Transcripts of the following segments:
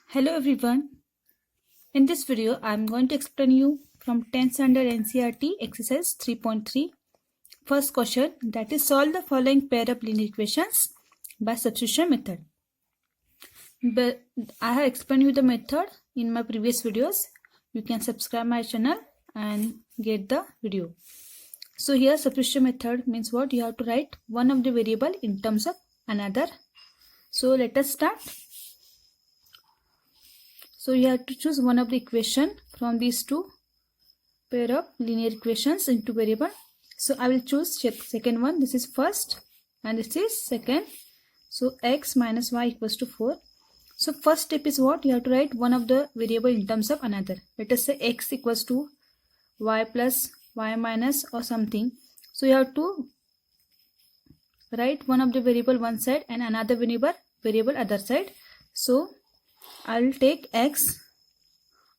Hello everyone. In this video, I am going to explain you from 10th standard NCERT exercise 3.3. First question, that is solve the following pair of linear equations by substitution method. But I have explained you the method in my previous videos. You can subscribe my channel and get the video. So here substitution method means what? You have to write one of the variable in terms of another. So let us start. So you have to choose one of the equation from these two pair of linear equations into variable. So I will choose second one. This is first and this is second. So x minus y equals to 4. So first step is what? You have to write one of the variable in terms of another. Let us say x equals to y plus y minus or something. So you have to write one of the variable one side and another variable other side. So I'll take x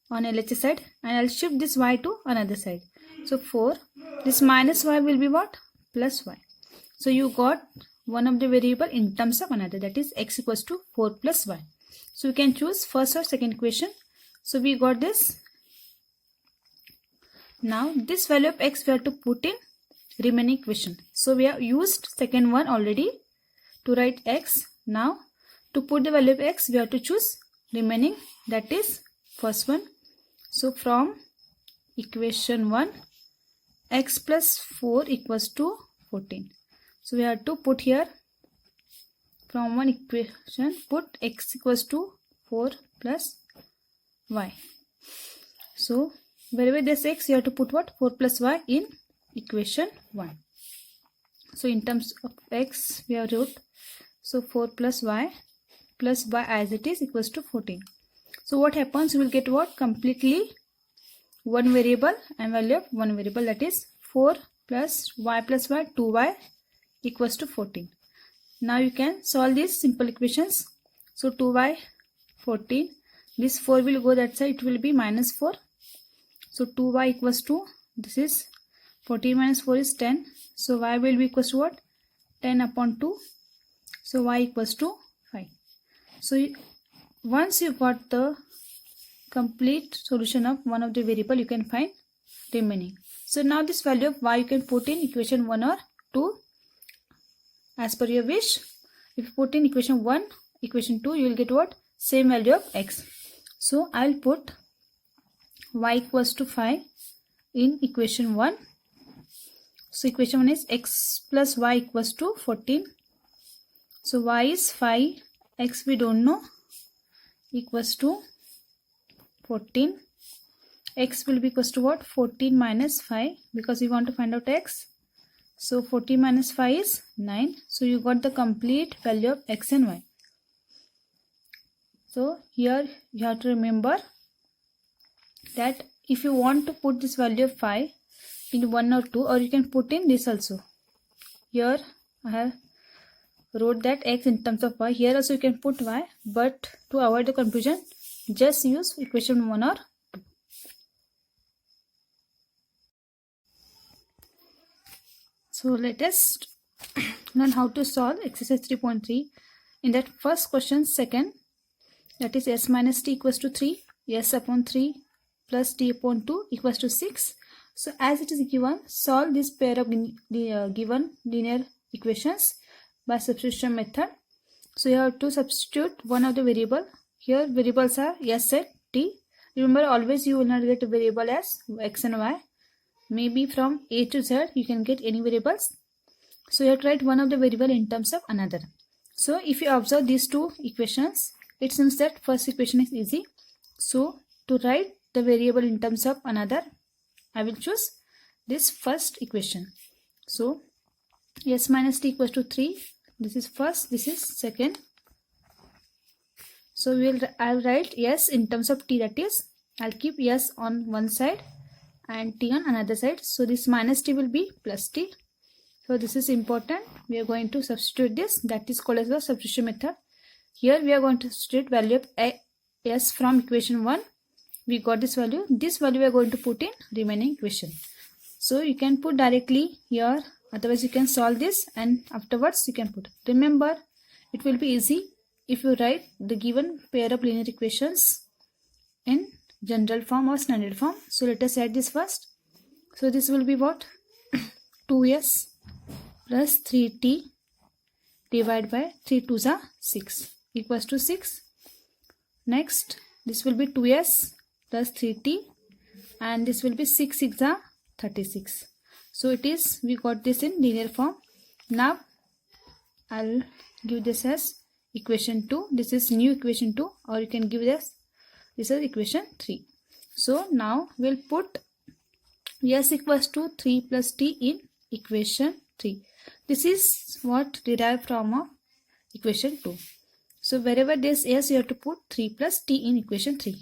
on LHS side and I'll shift this y to another side. So 4. This minus y will be what? Plus y. So you got one of the variable in terms of another, that is x equals to 4 plus y. So you can choose first or second equation. So we got this. Now this value of x we have to put in remaining equation. So we have used second one already to write x. Now to put the value of x we have to choose remaining, that is first one. So from equation 1, x plus 4 equals to 14. So we have to put here from one equation put x equals to 4 plus y. So wherever this x you have to put what? 4 plus y in equation 1. So in terms of x we have wrote, so 4 plus y as it is equals to 14. So what happens? You will get what? Completely one variable and value of one variable, that is 4 plus y 2y equals to 14. Now you can solve these simple equations. So 2y 14, this 4 will go that side, it will be minus 4. So 2y equals to, this is 14 minus 4 is 10. So y will be equals to what? 10 upon 2. So y equals to 5. So once you got the complete solution of one of the variable, you can find remaining. So now this value of y you can put in equation 1 or 2 as per your wish. If you put in equation 1, equation 2, you will get what? Same value of x. So I will put y equals to 5 in equation 1. So equation 1 is x plus y equals to 14. So y is 5, x we don't know, equals to 14. X will be equals to what? 14 minus 5, because we want to find out x. So 14 minus 5 is 9. So you got the complete value of x and y. So here you have to remember that if you want to put this value of 5 in 1 or 2, or you can put in this also. Here I have wrote that x in terms of y. Here also you can put y, but to avoid the confusion, just use equation 1 or 2. So let us learn how to solve exercise 3.3. In that first question, second, that is s minus t equals to 3, s upon 3 plus t upon 2 equals to 6. So as it is given, solve this pair of given linear equations by substitution method. So you have to substitute one of the variable. Here variables are s and t. Remember, always you will not get a variable as x and y. Maybe from a to z you can get any variables. So you have to write one of the variable in terms of another. So if you observe these two equations, it seems that first equation is easy. So to write the variable in terms of another, I will choose this first equation. So s minus t equals to 3. This is first, this is second. So I'll write s in terms of t, that is I'll keep s on one side and t on another side. So this minus t will be plus t. So this is important. We are going to substitute this, that is called as the substitution method. Here we are going to substitute value of s from equation 1. We got this value. This value we are going to put in remaining equation. So you can put directly here, otherwise you can solve this and afterwards you can put. Remember, it will be easy if you write the given pair of linear equations in general form or standard form. So let us add this first. So this will be what? 2s plus 3t divided by 3 2s are 6 equals to 6. Next, this will be 2s plus 3t and this will be 6 6 are 36. So it is, we got this in linear form. Now I'll give this as equation 2. This is new equation 2, or you can give this is equation 3. So now we'll put s equals to 3 plus t in equation 3. This is what derived from equation 2. So wherever this s, you have to put 3 plus t in equation 3.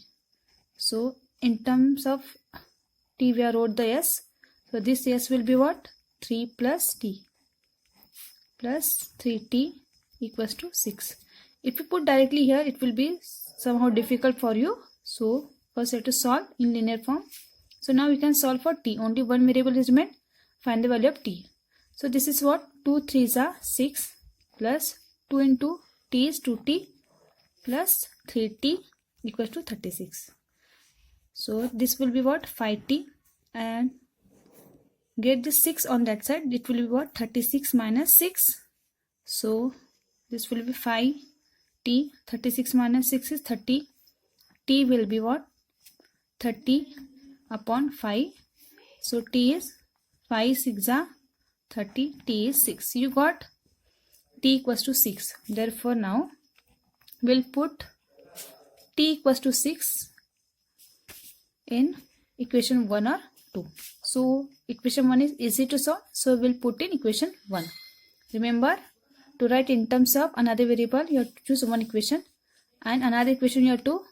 So in terms of t, we have wrote the s. So this s will be what? 3 plus t plus 3t equals to 6. If you put directly here, it will be somehow difficult for you. So first you have to solve in linear form. So now we can solve for t. Only one variable is remained. Find the value of t. So this is what? 2 3s are 6 plus 2 into t is 2t plus 3t equals to 36. So this will be what? 5t, and get this 6 on that side. It will be what? 36 minus 6. So this will be 5t. 36 minus 6 is 30. T will be what? 30 upon 5. So t is 5 6 are 30. T is 6. You got t equals to 6. Therefore now we'll put t equals to 6 in equation 1 or 2. So equation 1 is easy to solve. So we'll put in equation 1. Remember, to write in terms of another variable, you have to choose one equation, and another equation you have to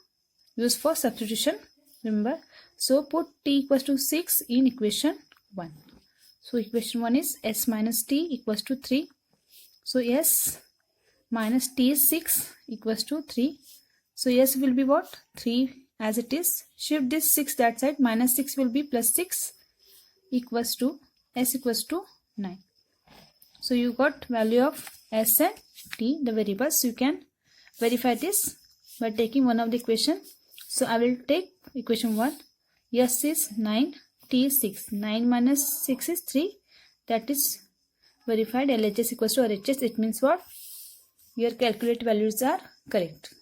use for substitution. Remember, so put t equals to 6 in equation 1. So equation 1 is s minus t equals to 3. So s minus t is 6 equals to 3. So s will be what? 3 as it is. Shift this 6 that side. Minus 6 will be plus 6 equals to s equals to 9. So you got value of s and t, the variables. You can verify this by taking one of the equation. So I will take equation 1. S is 9, t is 6. 9 minus 6 is 3. That is verified. LHS equals to RHS. It means what? Your calculated values are correct.